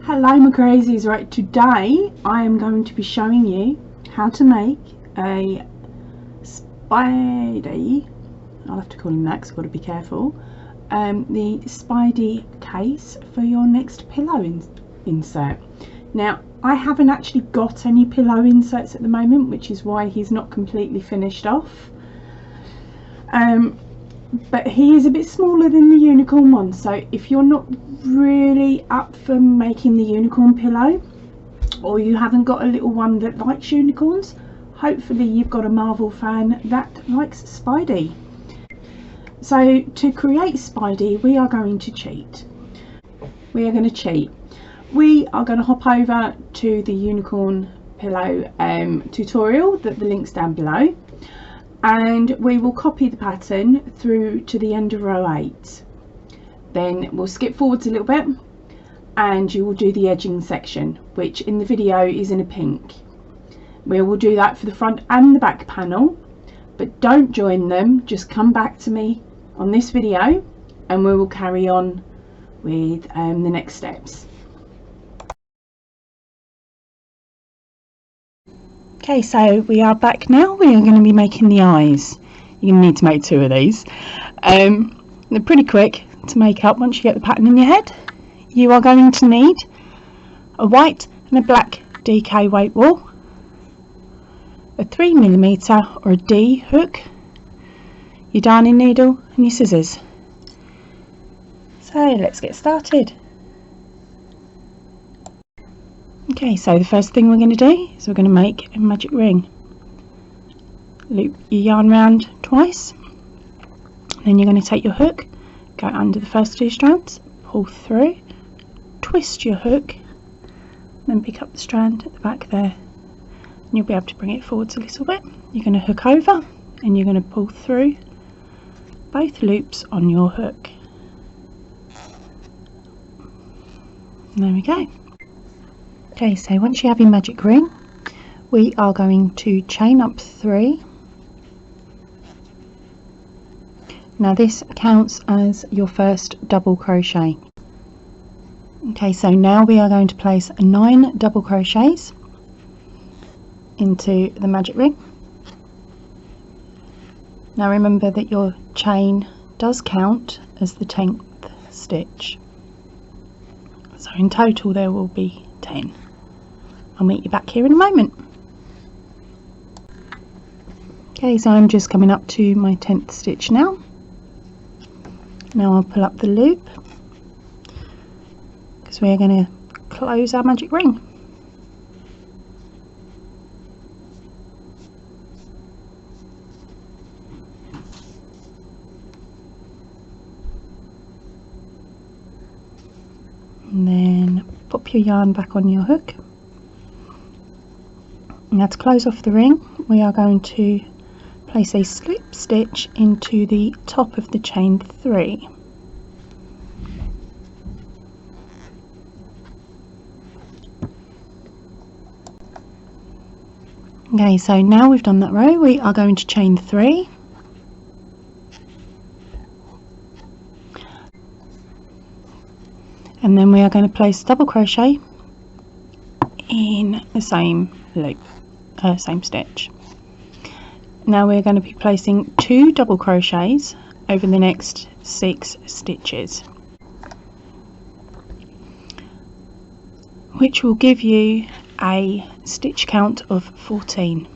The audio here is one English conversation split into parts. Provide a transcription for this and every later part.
Hello my crazies, right, today I am going to be showing you how to make a Spidey, I'll have to call him that because I've got to be careful, the Spidey case for your next pillow insert. Now I haven't actually got any pillow inserts at the moment, which is why he's not completely finished off. But he is a bit smaller than the unicorn one, so if you're not really up for making the unicorn pillow, or you haven't got a little one that likes unicorns, hopefully you've got a Marvel fan that likes Spidey. So to create Spidey, we are going to cheat. We are going to hop over to the unicorn pillow tutorial, that the link's down below, and we will copy the pattern through to the end of row 8. Then we'll skip forwards a little bit and you will do the edging section, which in the video is in a pink. We will do that for the front and the back panel, but don't join them, just come back to me on this video and we will carry on with the next steps. Okay, so we are back now. We are going to be making the eyes. You're going to need to make 2 of these. They're pretty quick to make up once you get the pattern in your head. You are going to need a white and a black DK weight wool, a 3mm or a D hook, your darning needle and your scissors. So let's get started. Okay, so the first thing we're going to do is we're going to make a magic ring. Loop your yarn round twice, then you're going to take your hook, go under the first 2 strands, pull through, twist your hook, then pick up the strand at the back there, and you'll be able to bring it forwards a little bit. You're going to hook over and you're going to pull through both loops on your hook. And there we go. Okay, so once you have your magic ring, we are going to chain up 3. Now this counts as your first double crochet. Okay, so now we are going to place 9 double crochets into the magic ring. Now remember that your chain does count as the 10th stitch. So in total there will be 10. I'll meet you back here in a moment. Okay, so I'm just coming up to my 10th stitch now. Now I'll pull up the loop because we're going to close our magic ring. And then pop your yarn back on your hook. Now to close off the ring, we are going to place a slip stitch into the top of the chain 3. Okay, so now we've done that row, we are going to chain 3. And then we are going to place double crochet in the same loop, same stitch. Now we're going to be placing 2 double crochets over the next 6 stitches, which will give you a stitch count of 14.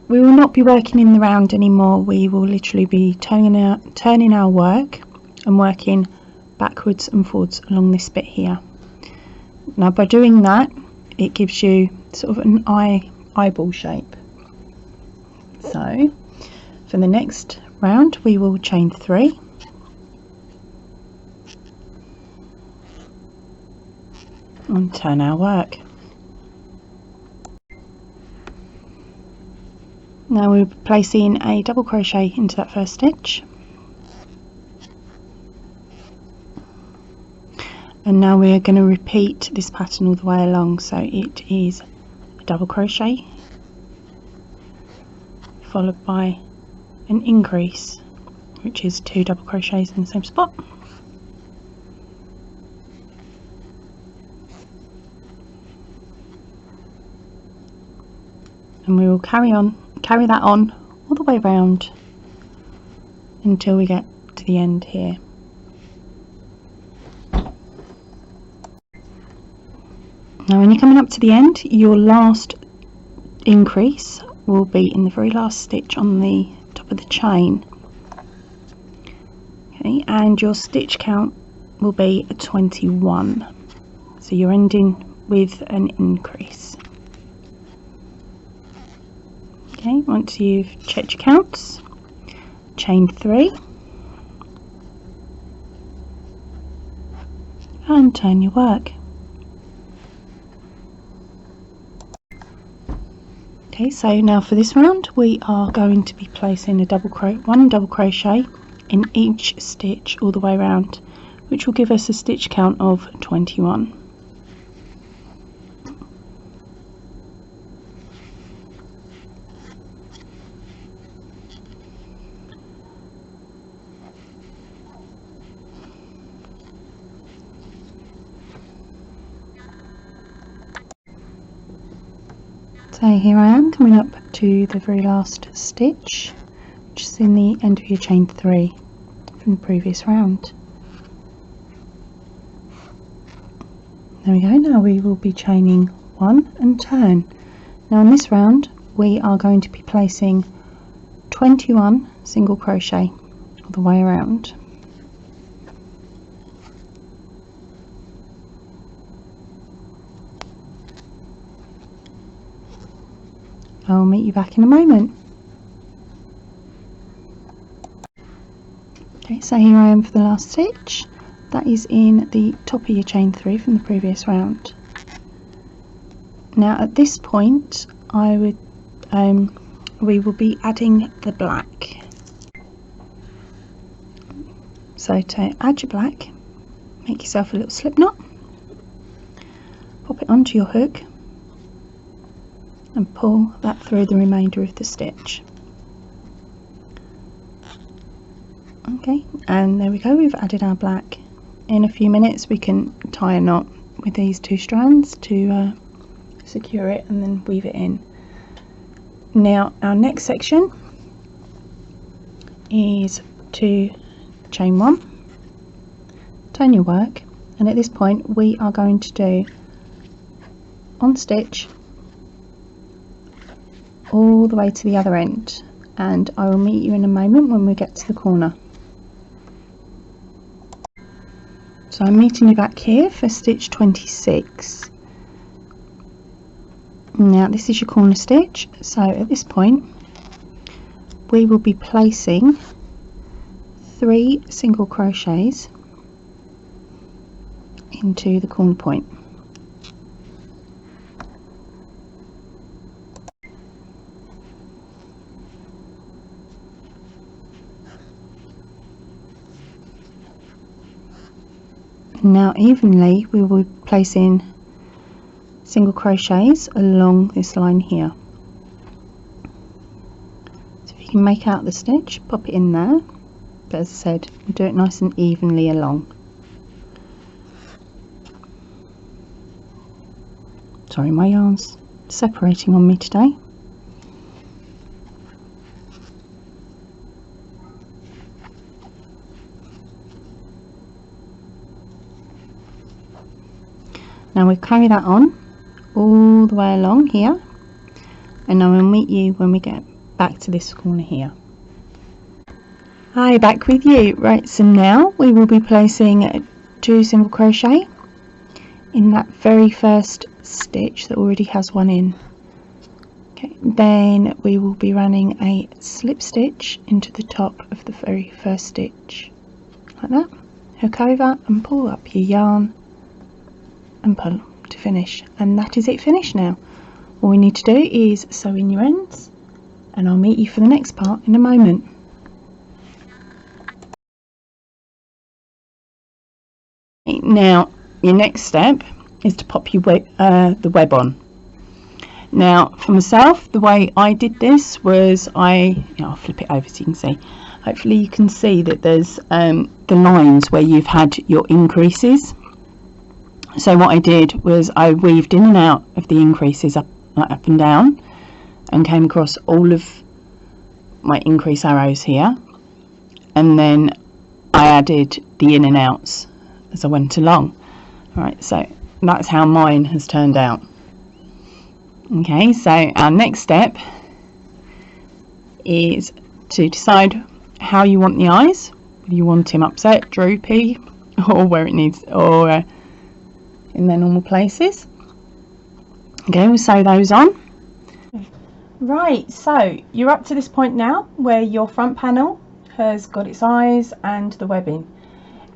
We will not be working in the round anymore. We will literally be turning our work and working backwards and forwards along this bit here. Now by doing that, it gives you sort of an eyeball shape. So for the next round we will chain 3, and turn our work. Now we're placing a double crochet into that first stitch, and now we're going to repeat this pattern all the way along. So it is a double crochet followed by an increase which is 2 double crochets in the same spot. And we will carry that on all the way around until we get to the end here. Now when you're coming up to the end, your last increase will be in the very last stitch on the top of the chain. Okay, and your stitch count will be a 21, so you're ending with an increase. Okay, once you've checked your counts, chain 3 and turn your work. Okay, so now for this round we are going to be placing one double crochet in each stitch all the way around, which will give us a stitch count of 21. So here I am coming up to the very last stitch, which is in the end of your chain 3 from the previous round. There we go. Now we will be chaining 1 and turn. Now in this round we are going to be placing 21 single crochet all the way around. I'll meet you back in a moment. Okay, so here I am for the last stitch. That is in the top of your chain 3 from the previous round. Now at this point we will be adding the black. So to add your black, make yourself a little slip knot, pop it onto your hook and pull that through the remainder of the stitch. Okay, and there we go, we've added our black. In a few minutes we can tie a knot with these 2 strands to secure it and then weave it in. Now our next section is to chain 1, turn your work, and at this point we are going to do on stitch all the way to the other end, and I will meet you in a moment when we get to the corner. So I'm meeting you back here for stitch 26. Now this is your corner stitch, so at this point we will be placing 3 single crochets into the corner point. Now evenly we will be placing single crochets along this line here. So if you can make out the stitch, pop it in there, but as I said, do it nice and evenly along. Sorry, my yarn's separating on me today. Now we'll carry that on all the way along here, and I will meet you when we get back to this corner here. Hi, back with you. Right, so now we will be placing 2 single crochet in that very first stitch that already has 1 in. Okay, then we will be running a slip stitch into the top of the very first stitch like that. Hook over and pull up your yarn and pull to finish, and that is it finished. Now all we need to do is sew in your ends, and I'll meet you for the next part in a moment. Now your next step is to pop your the web on. Now for myself, the way I did this was I'll flip it over so you can see. hopefully you can see that there's the lines where you've had your increases. So what I did was I weaved in and out of the increases up and down, and came across all of my increase arrows here, and then I added the in and outs as I went along. Alright, so that's how mine has turned out. Okay, so our next step is to decide how you want the eyes, whether you want him upset, droopy, or where it needs, or in their normal places. Okay, we'll sew those on. Right, so you're up to this point now where your front panel has got its eyes and the webbing.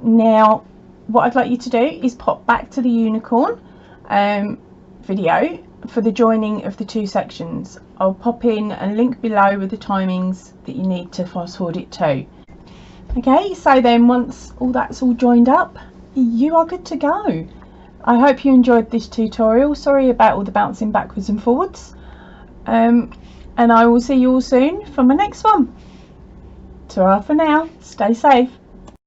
Now what I'd like you to do is pop back to the unicorn video for the joining of the two sections. I'll pop in a link below with the timings that you need to fast forward it to. Okay, so then once that's all joined up, you are good to go. I hope you enjoyed this tutorial. Sorry about all the bouncing backwards and forwards, and I will see you all soon for my next one. Ta-ra for now, stay safe.